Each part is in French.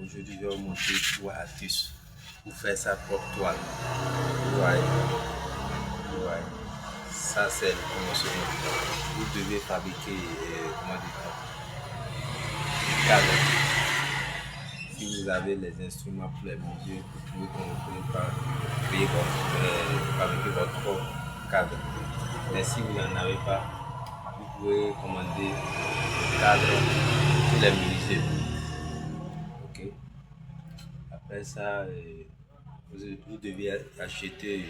Aujourd'hui, je vais vous montrer 3 astuces pour faire sa propre toile. Vous voyez, vous voyez. Ça, c'est le commencement. Vous devez fabriquer, comment dire, cadre. Si vous avez les instruments pour les mesures, vous pouvez fabriquer votre propre cadre. Mais si vous n'en avez pas, vous pouvez commander le cadre pour les menuisiers. Ok. Après ça, vous devez acheter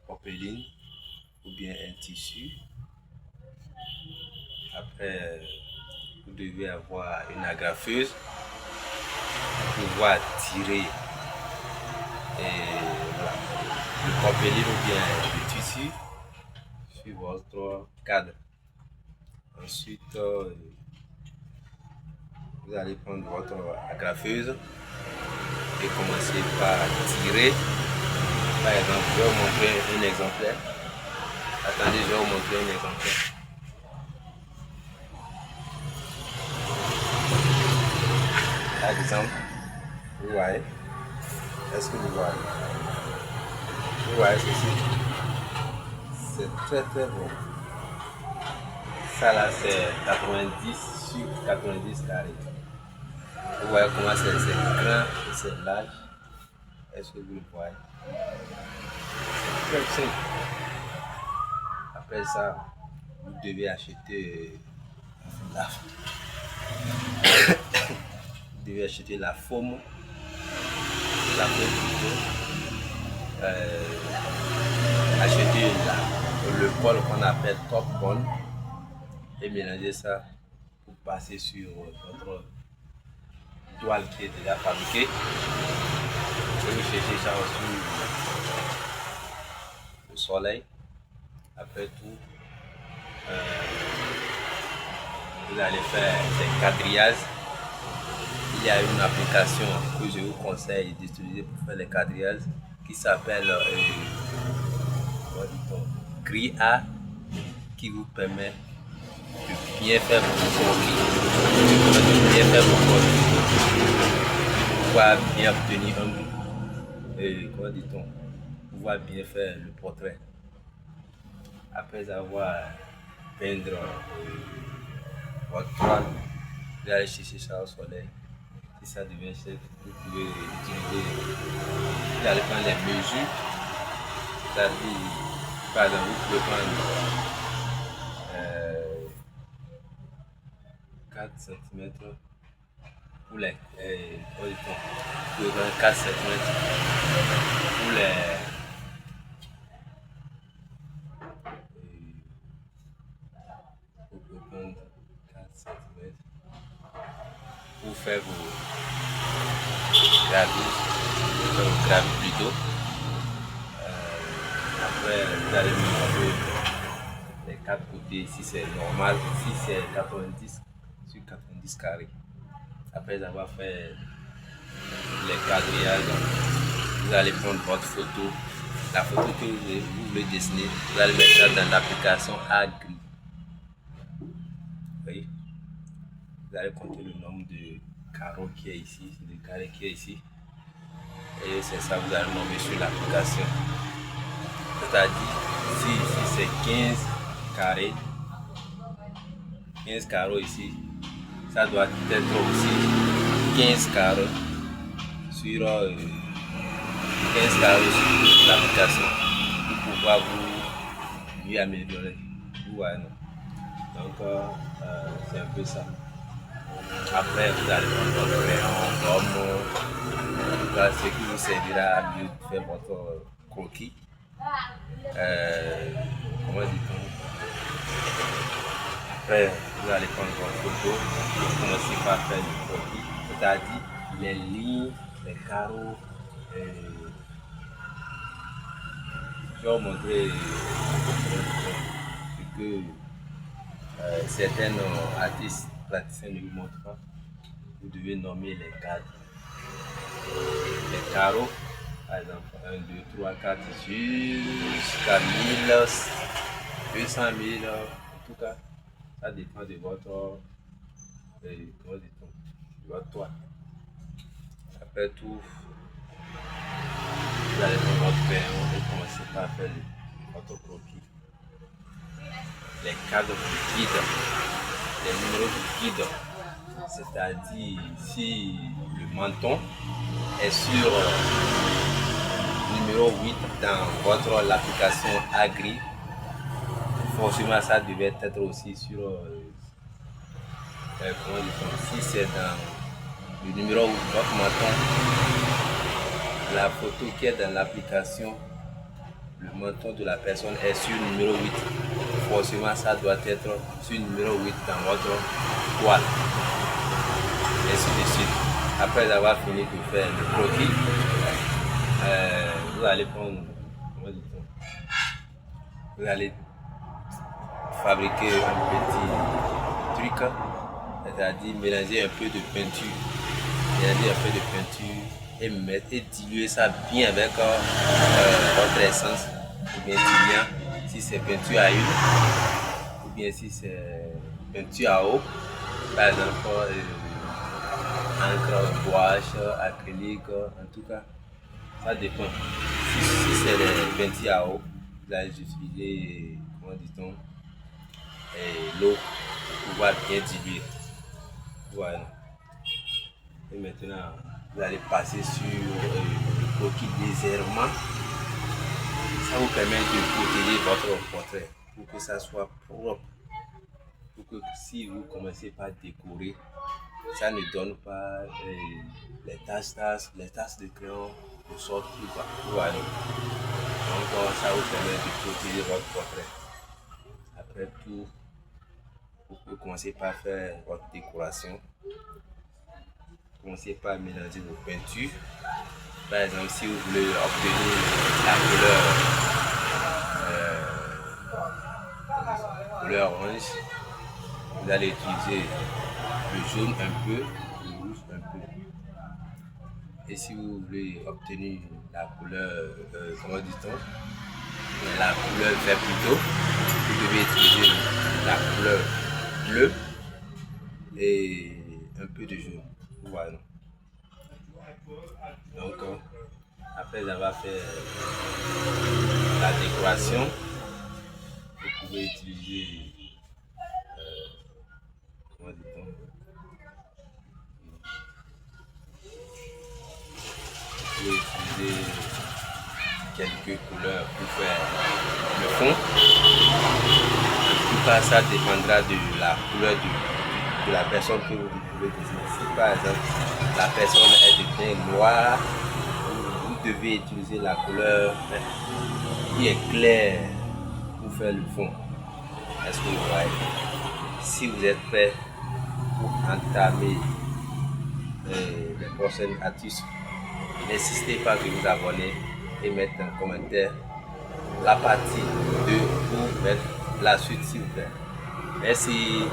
popeline ou bien un tissu. Après, vous devez avoir une agrafeuse pour pouvoir tirer le popeline ou bien le tissu sur votre cadre. Ensuite, vous allez prendre votre agrafeuse et commencer par tirer. Par exemple, je vais vous montrer un exemplaire. Attendez, je vais vous montrer un exemplaire. Par exemple, vous voyez. Est-ce que vous voyez? Vous voyez ceci? C'est très très bon. Ça là, c'est 90 sur 90 carrés. Vous voyez comment c'est grand et c'est large. Est-ce que vous le voyez? C'est très simple. Après ça, vous devez acheter la forme, plutôt. Acheter le bol qu'on appelle top ball et mélanger ça pour passer sur votre toile qui est déjà fabriquée. Vous cherchez ça sur le soleil. Après tout, vous allez faire des quadrillages. Il y a une application que je vous conseille d'utiliser pour faire les quadrillages qui s'appelle Cria, qui vous permet de bien faire vos croquis, de bien faire vos croquis, pouvoir bien obtenir comment dit-on, pouvoir bien faire le portrait. Après avoir peindre votre toile, vous allez chercher ça au soleil. Si ça devient sec, vous pouvez utiliser, vous allez prendre les mesures, c'est-à-dire, par exemple, vous pouvez prendre 4 cm pour les, vous pouvez prendre 4 cm pour les, vous pouvez prendre 4 cm pour faire vos graviers plutôt. Après, vous allez mesurer les 4 côtés si c'est normal, si c'est 90 sur 90 carrés. Après avoir fait les quadrillages, vous allez prendre votre photo, la photo que vous voulez dessiner, vous allez mettre ça dans l'application Agri. Oui. Vous allez compter le nombre de carreaux qui est ici, de carrés qui est ici. Et c'est ça, vous allez nommer sur l'application. C'est-à-dire, si ici c'est 15 carrés, 15 carreaux ici, ça doit être aussi 15 carreaux sur 15 carreaux sur l'application pour pouvoir vous mieux améliorer. Vous voyez, non? Donc, c'est un peu ça. Après, vous allez prendre votre crayon, gomme, ce qui vous servira à mieux faire votre croquis. Comment dit-on? Après, vous allez prendre votre photo et commencer par faire le croquis, c'est-à-dire les lignes, les carreaux. Je vais vous montrer ce que certains artistes praticiens ne vous montrent pas. Vous devez nommer les cadres. Les carreaux, par exemple 1, 2, 3, 4 jusqu'à 1000, 200 000, en tout cas, ça dépend de votre comment dit-on, de votre toile. Après tout, vous allez dans votre crayon et commencer par faire votre croquis. Les cadres du guide, les numéros du guide, c'est-à-dire si le menton est sur numéro 8 dans votre l'application Agri, forcément ça devait être aussi sur comment dit-on, si c'est dans le numéro 8 votre menton, la photo qui est dans l'application, le menton de la personne est sur le numéro 8. Forcément, ça doit être sur le numéro 8 dans votre toile. Ainsi de suite. Après avoir fini de faire le croquis, vous allez prendre, comment dit-on, vous allez fabriquer un petit truc, c'est-à-dire mélanger un peu de peinture. Mélanger un peu de peinture et mettre et diluer ça bien avec votre essence ou bien diluant, si c'est peinture à huile ou bien si c'est peinture à eau, par exemple encre, gouache, acrylique, en tout cas ça dépend. Si c'est des peintures à eau, vous allez utiliser, comment dit-on, l'eau pour pouvoir bien diluer. Voilà. Et maintenant, vous allez passer sur le croquis légèrement. Ça vous permet de protéger votre portrait pour que ça soit propre. Pour que si vous commencez par décorer, ça ne donne pas les taches de crayon de sorte plus bas. Voilà. Donc ça vous permet de protéger votre portrait. Après tout, vous pouvez commencer par faire votre décoration. Commencez par mélanger vos peintures. Par exemple, si vous voulez obtenir la couleur orange, vous allez utiliser le jaune un peu, le rouge un peu. Et si vous voulez obtenir la couleur, comment dit-on, la couleur vert plutôt, vous devez utiliser la couleur bleue et un peu de jaune. Voilà. Donc, après avoir fait la décoration, vous pouvez utiliser, comment dit-on, vous pouvez utiliser quelques couleurs pour faire le fond. En tout cas, ça dépendra de la couleur de la personne que vous pouvez désigner. Si par exemple la personne est de teint noir, vous devez utiliser la couleur qui est claire pour faire le fond. Est-ce que vous voyez? Si vous êtes prêt pour entamer les prochaines astuces, n'hésitez pas à vous abonner et mettre un commentaire la partie 2 pour mettre la suite s'il vous plaît. Merci.